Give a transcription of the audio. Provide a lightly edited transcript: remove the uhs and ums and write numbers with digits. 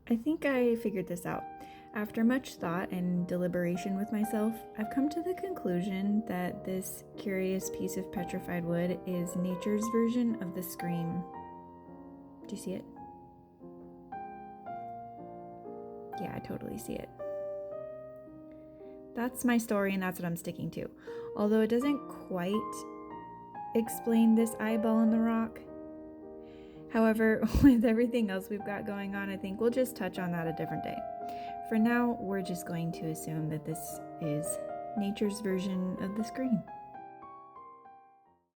I think I figured this out. After much thought and deliberation with myself, I've come to the conclusion that this curious piece of petrified wood is nature's version of the scream. Do you see it? Yeah, I totally see it. That's my story, and that's what I'm sticking to. Although it doesn't quite explain this eyeball in the rock. However, with everything else we've got going on, I think we'll just touch on that a different day. For now, we're just going to assume that this is nature's version of the scream.